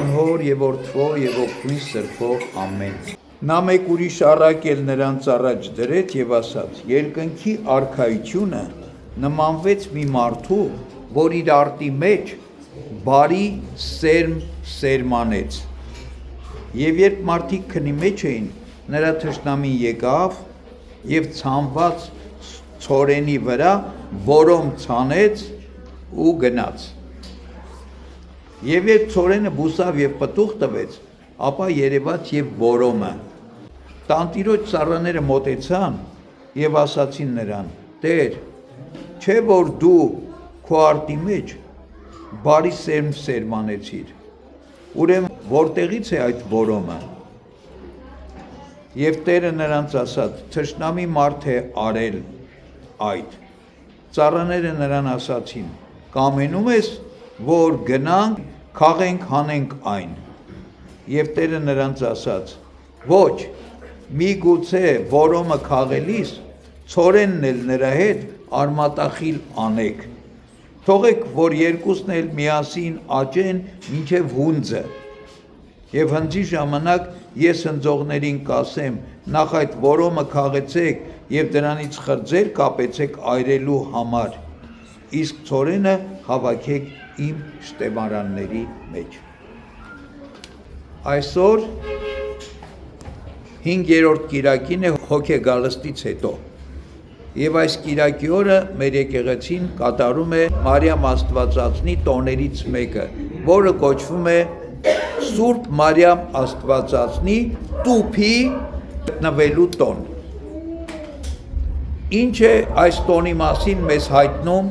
Անհոր եւ Որդվո եւ Օգնի Սրբով ամեն։ Նա մեկ ուրիշ առակ էլ նրանց առաջ դրեց եւ ասաց. երկնքի արքայությունը նմանվեց մի մարդու, որ իր արտի մեջ բարի սերմ սերմանեց։ Եվ երբ մարդիկ քնի մեջ էին, նրա թշնամին եկավ եւ ցանված ցորենի վրա որոմ ցանեց ու գնաց։ Եվ երբ ցորենը բուսավ եւ պտուղ տվեց, ապա երևաց եւ որոմը։ Տանտիրոջ ծառաները մոտեցան եւ ասացին նրան. Տեր, չէ որ դու քո արտի մեջ բարի սերմ սերմանեցիր։ Ուրեմն որտեղից է այդ որոմը։ Եվ Տերը նրանց ասաց. թշնամի մարդ է արել այդ։ Ծառաները նրան ասացին. կամենում ես, որ գնանք, քաղենք, հանենք այն։ Եվ Տերը նրանց ասաց. ոչ, միգուցե որոմը քաղելիս, ցորենն էլ նրա հետ արմատախիլ անեք։ Թողեք, որ երկուսն էլ միասին աճեն մինչև հունձը։ Եվ հնձի ժամանակ ես հնձողներին կասեմ, նախ այդ որոմը քաղեցեք եւ դրանից խրձեր կապեցեք այրելու համար, իսկ ցորենը հավաքեք իմ շտեմարանների մեջ։ Այսօր 5-րդ կիրակին է հոգեգալստից հետո։ Եվ այս կիրակի օրը մեր եկեղեցին կատարում է Մարիամ Աստվածածնի տոներից մեկը, որը կոչվում է Սուրբ Մարիամ Աստվածածնի տուփի գտնվելու տոն։ Ինչ է այս տոնի մասին մեզ հայտնում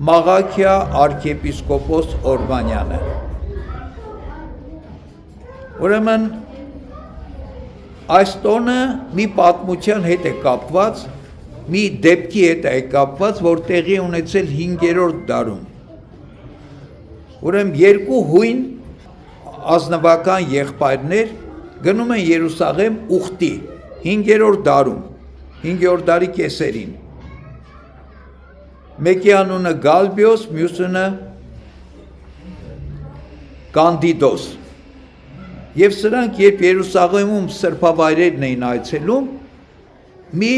Մաղաքիա arczepiskopos Օրբանյանը։ Ուրեմն այս տոնը մի պատմության հետ է կապված, մի դեպքի հետ է կապված, որ տեղի ունեցել 5-րդ դարում։ Ուրեմն երկու հույն ազնվական եղբայրներ գնում են Երուսաղեմ ուխտի 5-րդ դարում, 5-րդ դարի կեսերին։ Մեկի անունը Գալբիոս, մյուսը Կանդիդոս։ Եվ սրանք երբ Երուսաղեմում սրբավայրերն էին այցելում, մի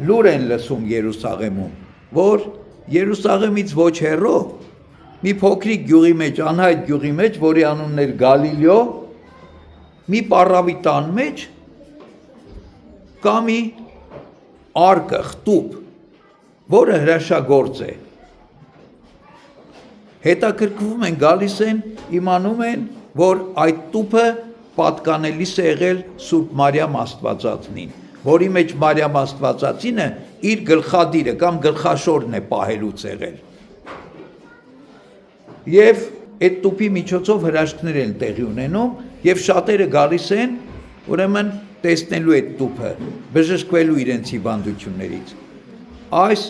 լուր են լսում Երուսաղեմում, որ Երուսաղեմից ոչ հեռու մի փոքրիկ գյուղի մեջ, անհայտ գյուղի մեջ, որի անունն էր Գալիլեո, մի պառավի տան մեջ կա մի արկը, խտուփ, որը հրաշագործ է։ Հետաքրքրվում են, գալիս են, իմանում են, որ այդ տուփը պատկանելիս է եղել Սուրբ Մարիամ Աստվածածնին, որի մեջ Մարիամ Աստվածածինը իր գլխադիրը կամ գլխաշորն է պահելուց եղել։ Եվ այդ տուփի միջոցով հրաշքներ են տեղի ունենում, եւ շատերը գալիս են, ուրեմն տեսնելու այդ տուփը, բժշկվելու իրենց հիվանդություններից։ Այս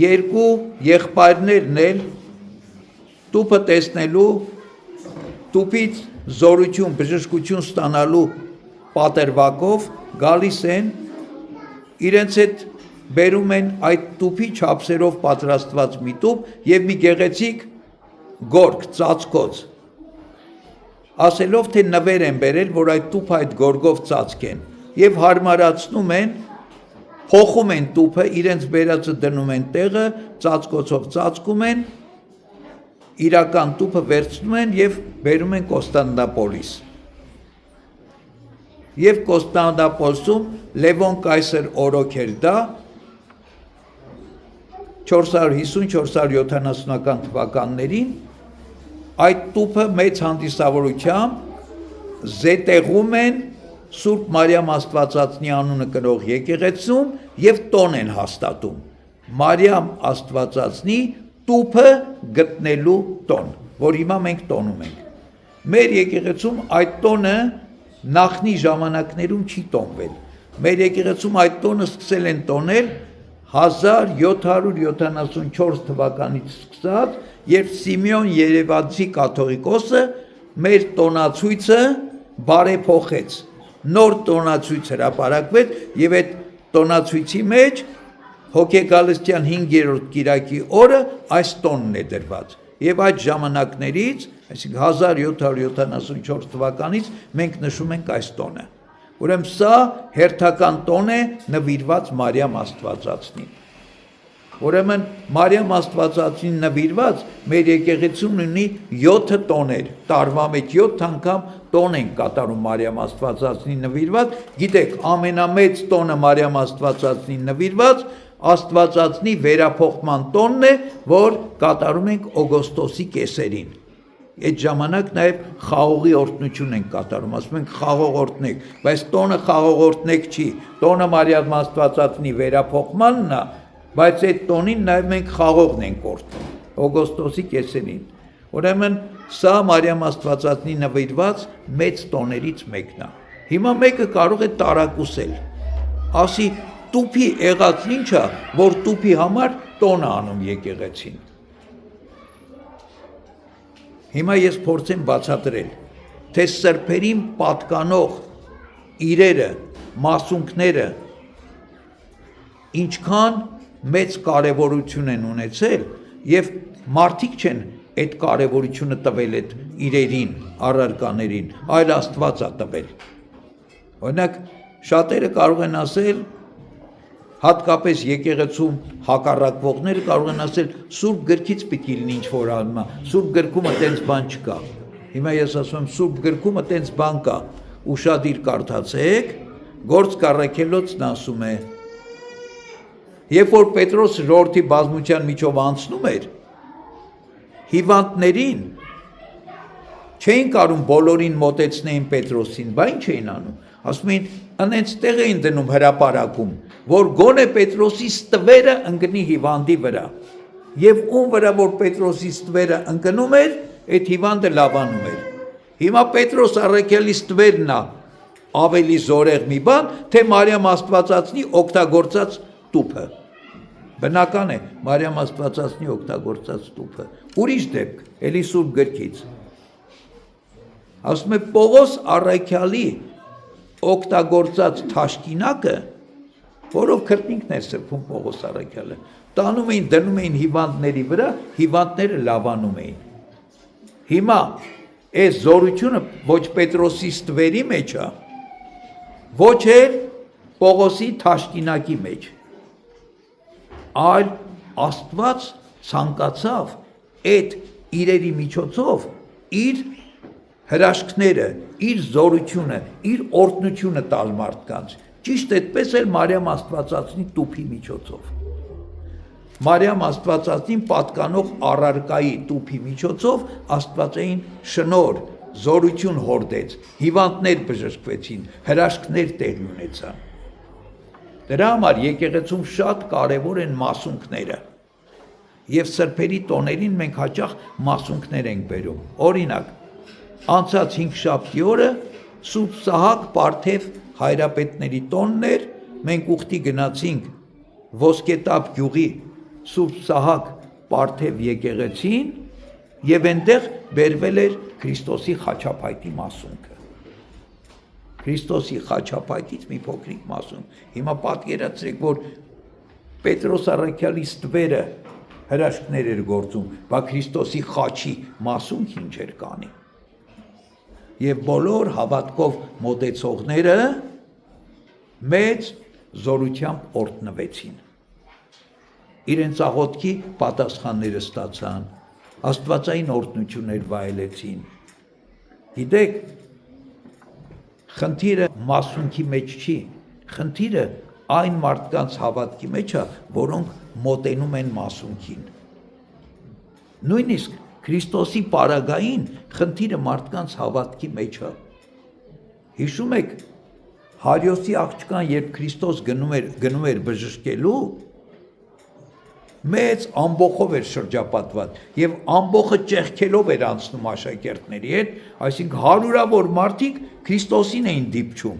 երկու եղբայրներն էլ տուփը տեսնելու, տուփից զորություն, բժշկություն ստանալու պատրվակով գալիս են, իրենց հետ բերում են այդ տուփի չափսերով պատրաստված մի տուփ եւ մի գեղեցիկ գորգ, ծածկոց, ասելով, թե նվեր են բերել, որ այդ տուփը այդ գորգով ծածկեն, եւ հարմարացնում են, փոխում են տուփը, իրենց բերածը դնում են տեղը, ծածկոցով ծածկում են, իրական տուփը վերցնում են եւ բերում են Կոստանդնապոլիս։ Եվ Կոստանդնապոլսում Լևոն կայսր օրոք էր դա 450-470 թվականներին այդ տուփը մեծ հանդիսավորությամբ զետեղում են Սուրբ Մարիամ Աստվածածնի անունը կրող եկեղեցում եւ տոն են հաստատում։ Մարիամ Աստվածածնի տուփը գտնելու տոն, որ հիմա մենք տոնում ենք։ Մեր եկեղեցում այդ տոնը նախնի ժամանակներում չի տոնվել։ Մեր եկեղեցում այդ տոնը սկսել են տոնել 1774 թվականից սկսած, երբ Սիմեոն Երևանցի կաթողիկոսը մեր տոնացույցը բարեփոխեց։ Նոր տոնացույց հրապարակվեց եւ այդ տոնացույցի մեջ հոգեգալստյան 5-րդ կիրակի օրը այս տոնն է դրված։ Եվ այդ ժամանակներից, այսինքն 1774 թվականից մենք նշում ենք այս տոնը։ Ուրեմն սա հերթական տոն է նվիրված Մարիամ Աստվածածնին։ Ուրեմն Մարիամ Աստվածածին նվիրված մեր եկեղեցին ունի 7 տոներ, տարվա մեջ 7 անգամ տոն են կատարում Մարիամ Աստվածածին նվիրված, գիտեք, ամենամեծ տոնը Մարիամ Աստվածածին նվիրված Աստվածածնի վերափոխման տոնն է, որ կատարում ենք օգոստոսի կեսերին։ Այդ ժամանակ նաև խաղողի օրհնություն ենք կատարում, ասում ենք խաղողորտնեք, բայց տոնը խաղողորտնեք չի, տոնը Մարիամ Աստվածածնի վերափոխմանն է, բայց այդ տոնին նաև մենք խաղողն ենք օրհնում, օգոստոսի կեսերին։ Ուրեմն սա Մարիամ Աստվածածնի նվիրված մեծ տոներից մեկն է։ Հիմա մեկը կարող է տարակուսել, ասի տուփի եղածն ինչ է, որ տուփի համար տոն է անում եկեղեցին։ Հիմա ես փորձեմ բացատրել, թե սրբերին պատկանող իրերը, մասունքները ինչքան մեծ կարևորություն են ունեցել եւ մարդիկ չեն այդ կարևորությունը տվել այդ իրերին, առարկաներին, այլ Աստված է տվել։ Օրինակ, շատերը կարող են ասել, հատկապես եկեղեցում հակառակվողները կարող են ասել, Սուրբ գրքից պիտի լինի ինչ-որ ալմա, Սուրբ գրքում այդպես բան չկա։ Հիմա ես ասում եմ, Սուրբ գրքում այդպես բան կա, ուշադիր կարդացեք, Գործք առաքելոցն ասում է, երբ որ Պետրոս ժողովրդի բազմության միջով անցնում էր, հիվանդներին չէին կարում բոլորին մոտեցնեին Պետրոսին, բա ինչ էին անում, ասում էին, անենց տեղ էին դնում հրապարակում, որ գոնե Պետրոսի ստվերը ընկնի հիվանդի վրա, եւ ում վրա որ Պետրոսի ստվերը ընկնում էր, այդ հիվանդը լավանում էր։ Հիմա Պետրոս առաքյալի ստվերն է ավելի զորեղ մի բան, թե Մարիամ Աստվածածնի օգտագործած տուփը։ Բնական է, Մարիամ Աստվածածնի օգտագործած տուփը։ Ուրիշ դեպք, էլի Սուրբ գրքից։ Ասում է Պողոս առաքյալի օգտագործած թաշկինակը, որով քրտնինքն էր սրբում Պողոս առաքյալը, տանում էին, դնում էին հիվանդների վրա, հիվանդները լավանում էին։ Հիմա այս զորությունը ոչ Պետրոսի ստվերի մեջ է, ոչ էլ Պողոսի թաշկինակի մեջ, այլ Աստված ցանկացավ այդ իրերի միջոցով իր հրաշքները, իր զորությունը, իր օրհնությունը տալ մարդկանց, ճիշտ այդպես էլ Մարիամ Աստվածածնի տուփի միջոցով։ Մարիամ Աստվածածնին պատկանող առարկայի տուփի միջոցով Աստվածային շնորհ, զորություն հորդեց, հիվանդներ բժշկվեցին, հրաշքներ տեղի ունեցան։ Դրա համար եկեղեցում շատ կարևոր են մասունքները։ Եվ սրբերի տոներին մենք հաճախ մասունքներ ենք բերում։ Օրինակ, անցած 5 շաբթի օրը Սուրբ Սահակ Պարթև հայրապետների տոնն էր, մենք ուխտի գնացինք Ոսկետապ գյուղի Սուրբ Սահակ Պարթև եկեղեցին եւ այնտեղ բերվել էր Քրիստոսի խաչապայտի մասունքը։ Քրիստոսի խաչապայտից մի փոքրիկ մասունք։ Հիմա պատկերացրեք, որ Պետրոս առաքյալի ստվերը հրաշքներ էր գործում, բա Քրիստոսի խաչի մասունք ինչ էր կանի։ Եվ բոլոր հավատքով մոտեցողները մեծ զորությամբ օրհնվեցին։ Իրենց աղոթքի պատասխանները ստացան, աստվածային օրհնություններ վայելեցին։ Գիտեք, խնդիրը մասունքի մեջ չի, խնդիրը այն մարդկանց հավատքի մեջ է, որոնք մոտենում են մասունքին։ Նույնիսկ Քրիստոսի պարագային խնդիրը մարդկանց հավատքի մեջ է։ Հիշում եք, Հարիոսի աղջկան, երբ Քրիստոս գնում էր բժշկելու, մեծ ամբոխով էր շրջապատված եւ ամբոխը ճեղքելով էր անցնում աշակերտների հետ, այսինքն հարյուրավոր մարդիկ Քրիստոսին էին դիպչում։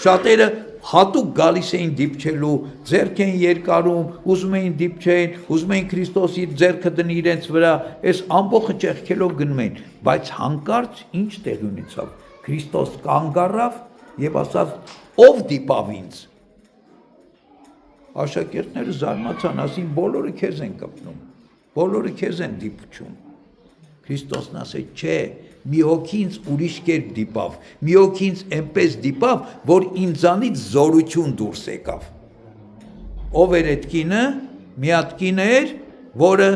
Շատերը հատուկ գալիս էին դիպչելու, ձեռք էին երկարում, ուզում էին դիպչեն, ուզում էին Քրիստոսի ձեռքը դնի իրենց վրա, այս ամբոխը ճեղքելով գնում էին, բայց հանկարծ ինչ տեղի ունեցավ։ Քրիստոս կանգ առավ եւ ասավ. «Ով դիպավ ինձ»։ Աշակերտները զարմացան, ասին, բոլորը քեզ են կպնում, բոլորը քեզ են դիպչում։ Քրիստոսն ասեց, չէ, մի հոգի ինձ ուրիշ կերպ դիպավ, մի հոգի ինձ այնպես դիպավ, որ ինձանից զորություն դուրս եկավ։ Ով էր այդ կինը, մի հատ կին էր, որը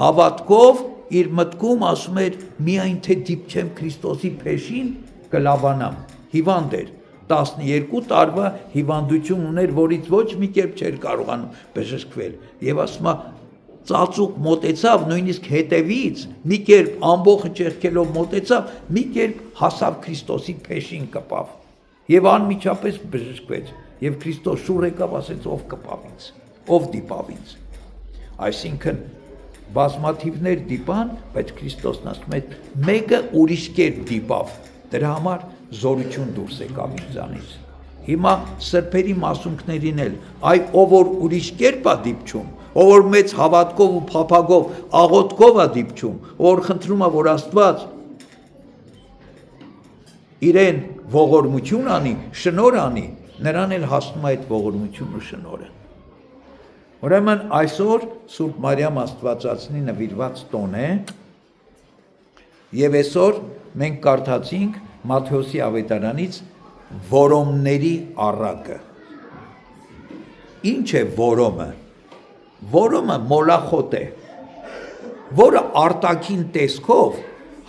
հավատքով իր մտքում ասում էր, միայն թե դիպչեմ Քրիստոսի փեշին, կլավանամ, հիվանդ էր, 12 տարվա հիվանդություն ուներ, որից ոչ մի կերպ չէր կարողանում բժշկվել, եւ ասում է, ծածուկ մոտեցավ, նույնիսկ հետևից, մի կերպ ամբողջը ճեղքելով մոտեցավ, մի կերպ հասավ Քրիստոսի փեշին կպավ, եւ անմիջապես բժշկվեց, եւ Քրիստոս շուռ եկավ, ասեց, ով կպավ ինձ, ով դիպավ ինձ։ Այսինքն բազմաթիվներ դիպան, բայց Քրիստոսն ասում է, մեկը ուրիշ կերպ դիպավ, դրա համար զորություն դուրս եկավ ինձանից։ Հիմա սրբերի մասունքներին էլ, այ ով որ ուրիշ կերպ է դիպչում, ով որ մեծ հավատքով ու փափագով, աղոթքով է դիպչում, ով որ խնդրում է, որ Աստված իրեն ողորմություն անի, շնորհ անի, նրան էլ հասնում է այդ ողորմությունն ու շնորհը։ Ուրեմն այսօր Սուրբ Մարիամ Աստվածածնի նվիրված տոն է, եւ այսօր մենք կարդացինք Մատթեոսի ավետարանից որոմների առակը։ Ինչ է որոմը։ Որոմը մոլախոտ է, որը արտաքին տեսքով,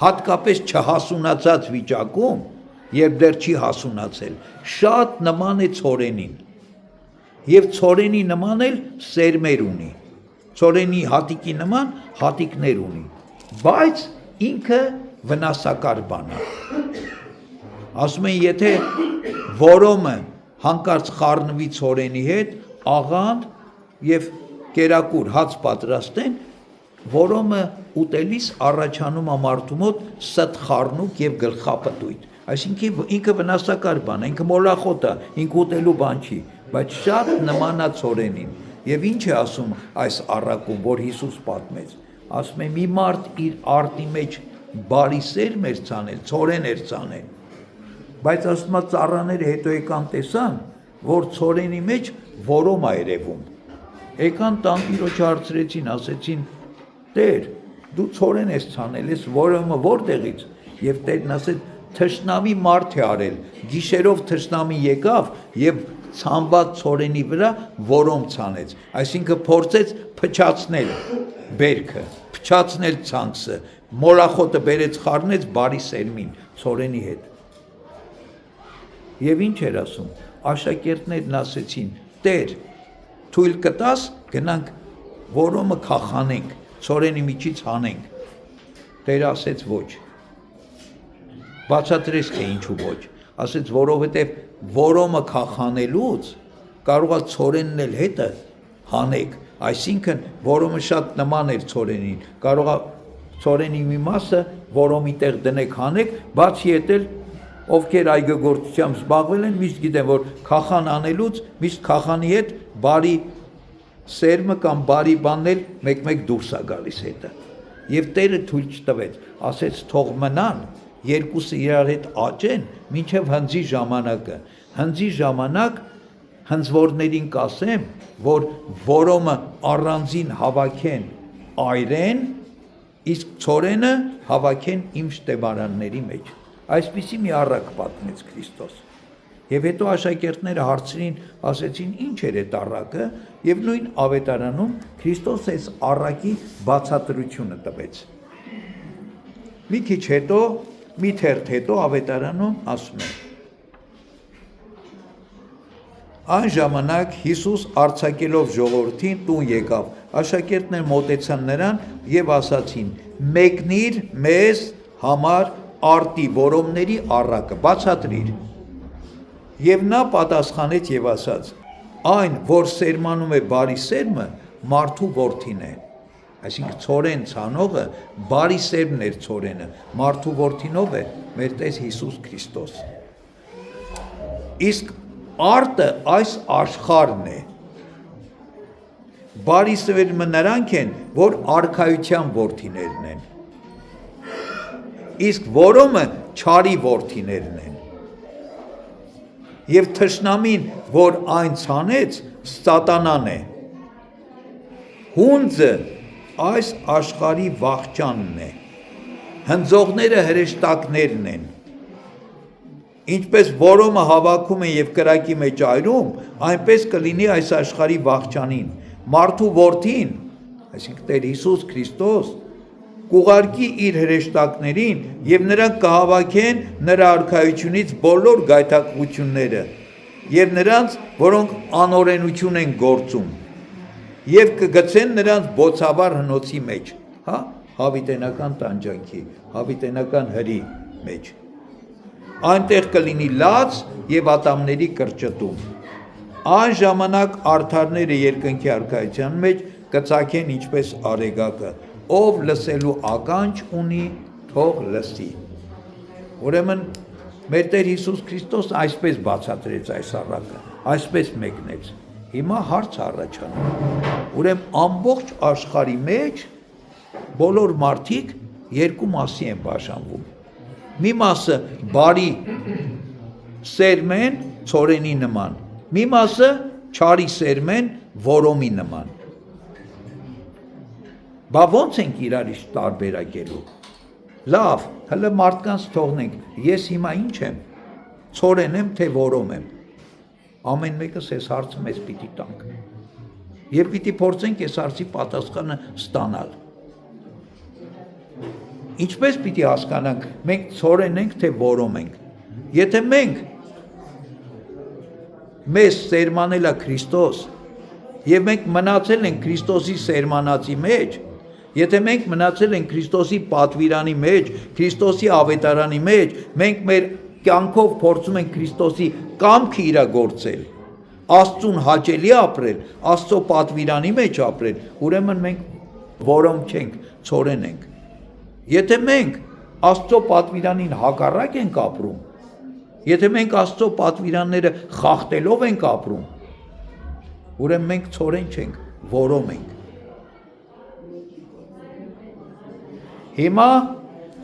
հատկապես չհասունացած վիճակում, երբ դեռ չի հասունացել, շատ նման է ցորենին։ Եվ ցորենի նման էլ սերմեր ունի, ցորենի հատիկի նման հատիկներ ունի, բայց ինքը վնասակար բան է։ Ասում են, եթե որոմը հանկարծ խառնվի ցորենի հետ, աղանդ եւ կերակուր հաց պատրաստեն, որոմը ուտելիս առաջանում է մարդու մոտ սթխառնուկ եւ գլխապտույտ, այսինքն ինքը վնասակար բան է, ինքը մոլախոտ է, ինքը ուտելու բան չի, բայց շատ նման է ցորենին։ Եվ ինչ է ասում այս առակում, որ Հիսուս պատմեց, ասում է, մի մարդ իր արտի մեջ բարի սերմ էր ցանել, ցորեն էր ցանել, բայց ասում է ծառաները հետո եկան տեսան, որ ցորենի մեջ որոմ է երևում, եկան տանտիրոջը հարցրեցին, ասեցին, Տեր, դու ցորեն ես ցանել, ես որոմը որտեղից, եւ Տերն ասեց, թշնամի մարդ է արել, գիշերով թշնամի եկավ եւ ցանված ցորենի վրա որոմ ցանեց, այսինքն փորձեց փչացնել բերքը, փչացնել ցանքսը, մոլախոտը բերեց խառնեց բարի սերմին ցորենի հետ։ Եվ ինչ էր ասում, աշակերտներն ասեցին, Տեր, թույլ կտաս, գնանք որոմը քախանենք, ցորենի միջից հանենք։ Տերը ասեց ոչ։ Բացատրեց թե ինչու ոչ, ասեց, որովհետև որոմը քախանելուց կարող է ցորենն էլ հետը հանեք, այսինքն որոմը շատ նման էր ցորենին, կարող է ցորենի մի մասը որոմի տեղ դնեք հանեք, բացի հետ էլ ովքեր այգեգործությամբ զբաղվել են, միշտ գիտեն, որ քախան անելուց միշտ քախանի հետ բարի սերմը կամ բարի բանն էլ մեկ-մեկ դուրս է գալիս հետը։ Եվ Տերը թույլ չտվեց, ասեց թող մնան, երկուսը իրար հետ աճեն, մինչև հնձի ժամանակը։ Հնձի ժամանակ հնձվորներին կասեմ, որ որոմը առանձին հավաքեն այրեն, իսկ ցորենը հավաքեն իմ շտեմարանների մեջ։ Այսպիսի մի առակ պատմեց Քրիստոս։ Եվ հետո աշակերտները հարցրին, ասեցին, ինչ էր այդ առակը, եւ նույն ավետարանում Քրիստոս այս առակի բացատրությունը տվեց։ Մի քիչ հետո, մի թերթ հետո ավետարանում ասում է. Այն ժամանակ Հիսուս արձակելով ժողովրդին տուն եկավ, աշակերտներ մոտեցան նրան եւ ասացին. մեկնիր մեզ համար արտի որոմների առակը, բացատրիր։ Եվ նա պատասխանեց եւ ասաց. այն, որ սերմանում է բարի սերմը, մարդու որդին է։ Այսինքն ցորեն ցանողը բարի սերմն էր ցորենը, մարդու որդինով է մեր Տեր Հիսուս Քրիստոս։ Իսկ արտը այս աշխարհն է։ Բարի սերմը նրանք են, որ արքայության որդիներն են։ Իսկ որոմը չարի որդիներն են։ Եվ թշնամին, որ այն ցանեց, սատանան է։ Հունձը այս աշխարհի վախճանն է։ հնձողները հրեշտակներն են։ Ինչպես որոմը հավաքում են եւ կրակի մեջ այրում, այնպես կլինի այս աշխարհի վախճանին։ Մարդու որդին, այսինքն Տեր Հիսուս Քրիստոս, կուղարկի իր հրեշտակներին եւ նրանք կհավաքեն նրա արքայությունից բոլոր գայթակղությունները եւ նրանց, որոնք անօրենություն են գործում, եւ կգցեն նրանց բոցավառ հնոցի մեջ, հավիտենական տանջանքի, հավիտենական հրի մեջ։ Այնտեղ կլինի լաց եւ ատամների կրճտում։ Այն ժամանակ արդարները երկնքի արքայության մեջ կծակեն ինչպես արեգակը, ով լսելու ականջ ունի, թող լսի։ Ուրեմն մեր Տեր Հիսուս Քրիստոս այսպես բացատրեց այս առակը, այսպես մեկնեց։ Հիմա հարց առաջանում։ Ուրեմն ամբողջ աշխարհի մեջ բոլոր մարդիկ երկու մասի են բաժանվում։ Մի մասը բարի սերմ են ցորենի նման, մի մասը չարի սերմ են որոմի նման։ Բա ո՞նց ենք իրարից տարբերակելու։ Լավ, հələ մարդկանց թողնենք, ես հիմա ինչ եմ, ցորեն եմ թե որոմ եմ։ Ամեն մեկս այս հարցը մեզ պիտի տանք։ Եվ պիտի փորձենք այս հարցի պատասխանը ստանալ։ Ինչպես պիտի հասկանանք, մենք ցորեն ենք թե որոմ ենք։ Եթե մենք մեզ սերմանել է Քրիստոս, եւ մենք մնացել ենք Քրիստոսի սերմանածի մեջ, եթե մենք մնացել ենք Քրիստոսի պատվիրանի մեջ, Քրիստոսի ավետարանի մեջ, մենք մեր կյանքով փորձում ենք Քրիստոսի կամքը իրագործել, Աստծուն հաճելի ապրել, Աստծո պատվիրանի մեջ ապրել, ուրեմն մենք որոմ չենք, ցորեն ենք։ Եթե մենք Աստծո պատվիրանին հակառակ ենք ապրում, եթե մենք Աստծո պատվիրանները խախտելով ենք ապրում, ուրեմն մենք ցորեն չենք, որոմ ենք։ Հիմա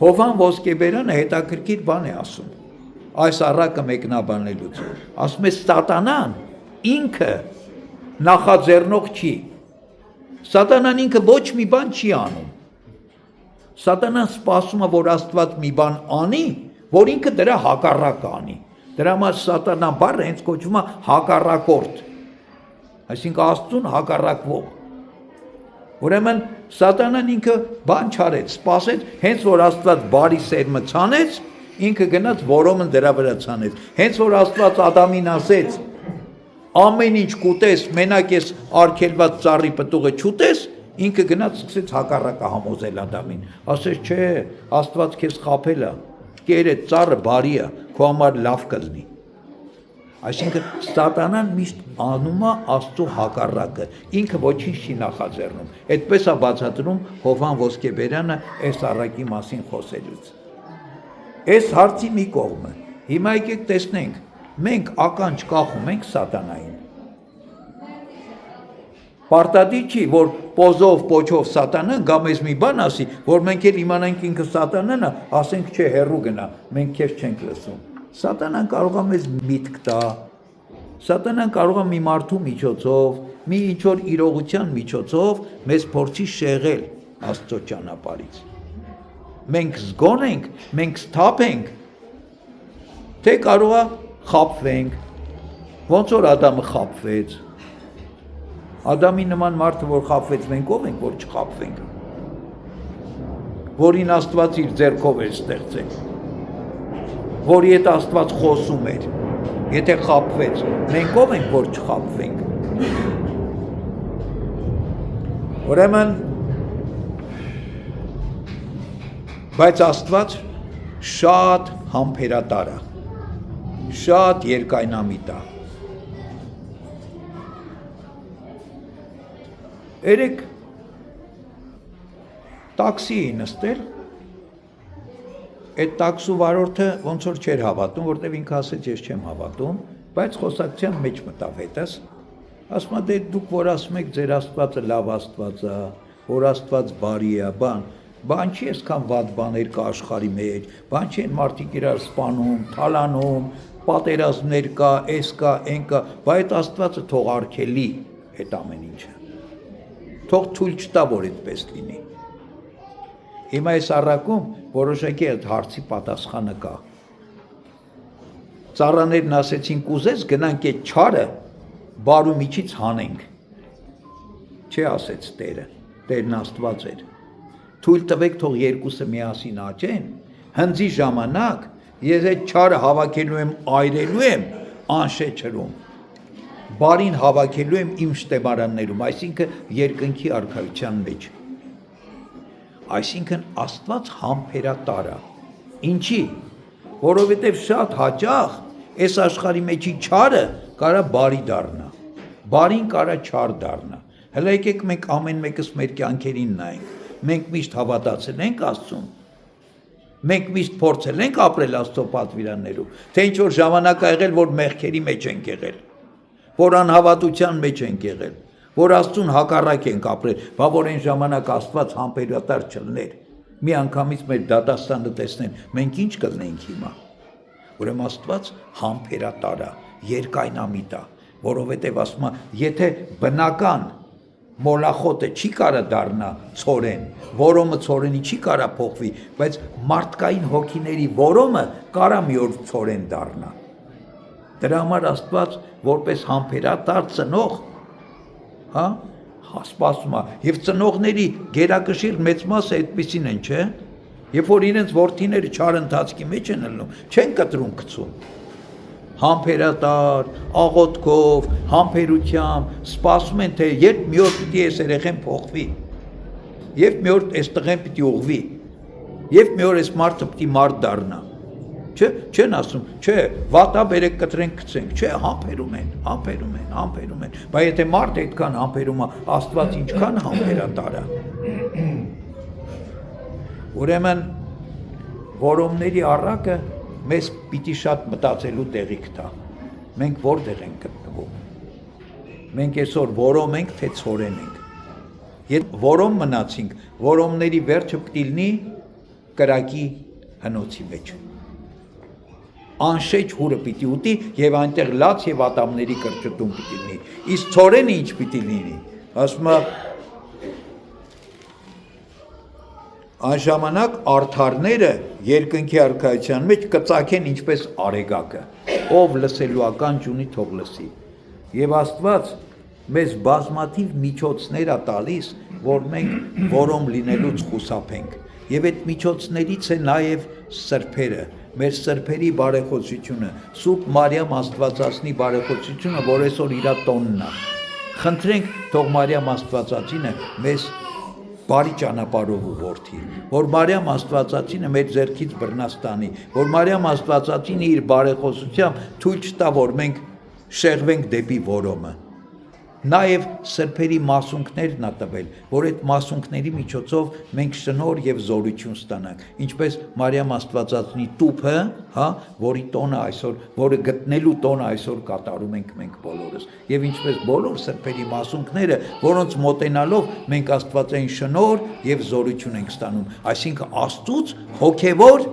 Հովհան Ոսկեբերյանը հետաքրքիր բան է ասում, այս առակը մեկնաբանելուց, ասում է Սատանան ինքը նախաձեռնող չի, Սատանան ինքը ոչ մի բան չի անում, Սատանան սպասում է, որ Աստված մի բան անի, որ ինքը դրա հակառակը անի, դրա համար Սատանա բառը հենց կոչվում է հակառակորդ, այսինքն Աստծուն հակառակվող։ Ուրեմն Սատանան ինքը բան չարեց, սպասեց, հենց որ Աստված բարի սերմը ցանեց, ինքը գնաց որոմն դրա վրա ցանեց, հենց որ Աստված Ադամին ասեց, ամեն ինչ կուտես, մենակ ես արգելված ծառի պտուղը չուտես, ինքը գնաց սկսեց հակառակը համոզել Ադամին, ասեց չէ, Աստված քեզ խաբել է, կեր է ծառը բարի է, քո համար լավ կլինի։ Այսինքն Սատանան միշտ անում է Աստծո հակառակը, ինքը ոչինչ չի նախաձեռնում։ Այդպես է բացատրում Հովհան Ոսկեբերյանը այս առակի մասին խոսելուց։ Այս հարցի մի կողմը։ Հիմա եկեք տեսնենք, մենք ականջ կախում ենք Սատանային։ Պարտադիր չի, որ պոզով, պոչով Սատանան գա մեզ մի բան ասի, որ մենք էլ իմանանք ինքը Սատանան է, ասենք չէ, հեռու գնա, մենք քեզ չենք լսում։ Սատանան կարող է մեզ միտք տա, Սատանան կարող է մի մարդու միջոցով, մի ինչ-որ իրողության միջոցով մեզ փորձի շեղել Աստծո ճանապարհից։ Մենք զգոն ենք, մենք սթափ ենք, թե կարող է խաբվենք, ոնց որ Ադամը խաբվեց։ Ադամի նման մարդը, որ խաբվեց, մենք ով ենք, որ չխաբվենք, որին Աստված իր ձեռքով էր ստեղծել, որի հետ Աստված խոսում էր, եթե խաբվեց, մենք ով ենք, որ չխաբվենք։ Ուրեմն, բայց Աստված շատ համբերատար է, շատ երկայնամիտ է։ Երեք տաքսի էի նստել, այդ տաքսու վարորդը ոնց որ չէր հավատում, որտեվ ինքը ասեց ես չեմ հավատում, բայց խոսակցության մեջ մտավ հետս, ասում է դե դուք որ ասում եք ձեր Աստվածը լավ Աստված է, որ Աստված բարի է, բան չի այսքան վատ բաներ կա աշխարհի մեջ, բան չի են մարդիկ իրար սպանում, թալանում, պատերազմներ կա, էս կա, այն կա, բայց այդ Աստվածը թող արգելի այդ ամեն ինչը։ Թող թույլ չտա, որ այդպես լինի։ Հիմա այս առակում որոշակի այդ հարցի պատասխանը կա։ Ծառաներն ասեցին կուզես գնանք այդ չարը բարու միջից հանենք։ Չէ ասեց Տերը, Տերն Աստված էր։ Թույլ տվեք թող երկուսը միասին աճեն, հնձի ժամանակ ես այդ չարը հավաքելու եմ, այրելու եմ անշեչրում, բարին հավաքելու եմ իմ շտեմարաններում, այսինքն երկնքի արքայության մեջ։ Այսինքն Աստված համբերատար է։ Ինչի՞, որովհետև շատ հաճախ այս աշխարհի մեջի չարը կարա բարի դառնա, բարին կարա չար դառնա։ Հələ եկեք մենք ամեն մեկս մեր կյանքերին նայենք, մենք միշտ հավատացել ենք Աստծուն, մենք միշտ փորձել ենք ապրել Աստծո պատվիրաններում, թե ինչ որ ժամանակ ա եղել, որ մեղքերի մեջ ենք եղել, որ անհավատության մեջ ենք եղել, որ Աստծուն հակառակ ենք ապրել, բա որ այն ժամանակ Աստված համբերատար չլներ, մի անգամից մեր դատաստանը տեսնեն, մենք ինչ կլնենք հիմա։ Ուրեմն Աստված համբերատար է, երկայնամիտ է, որովհետև ասում է, եթե բնական մոլախոտը չի կարա դառնա ցորեն, որոմը ցորենի չի կարա փոխվի, բայց մարդկային հոգիների որոմը կարա մի օր ցորեն դառնա։ Դրա համար Աստված որպես համբերատար ծնող, հա, սպասում է, եւ ծնողների գերակշիռ մեծ մասը այդպեսին են, չէ՞։ Երբ որ իրենց որդիները չար ընթացքի մեջ են ելնում, չեն կտրում գցում։ Համբերատար, աղոթքով, համբերությամբ սպասում են, թե երբ մի օր պիտի այս երեխեն փոխվի, երբ մի օր այս տղեն պիտի ուղղվի, երբ մի օր այս մարդը պիտի մարդ դառնա։ Չէ, չեն ասում, չէ, վատա բերեք կտրենք գցենք, չէ, համբերում են։ Բայց եթե մարդ այդքան համբերում է, Աստված ինչքան համբերատար է։ Ուրեմն որոմների առակը մեզ պիտի շատ մտածելու տեղիք տա։ Մենք որտեղ ենք գտնվում։ Մենք այսօր որոմ ենք, թե ցորեն ենք։ Եթե որոմ մնացինք, որոմների վերջը պիտի լինի կրակի հնոցի մեջ։ Անշեջ հուրը պիտի ուտի եւ այնտեղ լաց եւ ատամների կրճտում պիտի լինի։ Իսկ ցորենը ինչ պիտի լինի։ Ասում է Անժամանակ արդարները երկնքի արքայության մեջ կծակեն ինչպես արեգակը, ով լսելու ականջ ունի թող լսի։ Եվ Աստված մեզ բազմաթիվ միջոցներ է տալիս, որ մենք որոմ լինելուց խուսափենք։ Եվ այդ միջոցներից է նաև սրբերը, մեր սրբերի բարեխոսությունը, Սուրբ Մարիամ Աստվածածնի բարեխոսությունը, որ այսօր իր տոնն է։ Խնդրենք թող Մարիամ Աստվածածինը մեզ բարի ճանապարհով ուղղորդի, որ Մարիամ Աստվածածինը մեր ձեռքից բռնաստանի, որ Մարիամ Աստվածածինը իր բարեխոսությամբ թույլ չտա, որ մենք շեղվենք դեպի որոմը։ Նաև սրբերի մասունքներն ա տվել, որ այդ մասունքների միջոցով մենք շնորհ եւ զորություն ստանանք, ինչպես Մարիամ Աստվածածնի տուփը, հա, որի տոնը այսօր, որը գտնելու տոնը այսօր կատարում ենք մենք բոլորս, եւ ինչպես բոլոր սրբերի մասունքները, որոնց մոտենալով մենք Աստվածային շնորհ եւ զորություն ենք ստանում, այսինքն Աստծուց հոգեվոր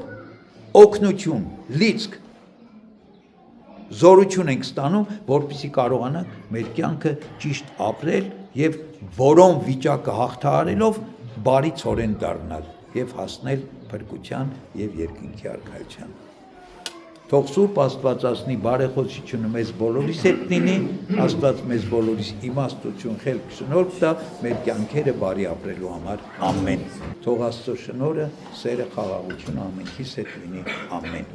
օգնություն, լիցք զորություն ենք ստանում, որպեսզի կարողանանք մեր կյանքը ճիշտ ապրել եւ որոն վիճակը հաղթահարելով բարի ցորեն դառնալ եւ հասնել փրկության եւ երկնքի արքայության։ Թող Սուրբ Աստվածածնի բարեխոսությունը մեզ բոլորիս հետ լինի, Աստված մեզ բոլորիս իմաստություն, խելք, շնորհ տա մեր կյանքերը բարի ապրելու համար։ Ամեն։ Թող Աստծո շնորհը, սերը, խաղաղությունը ամենքիս հետ լինի։ Ամեն։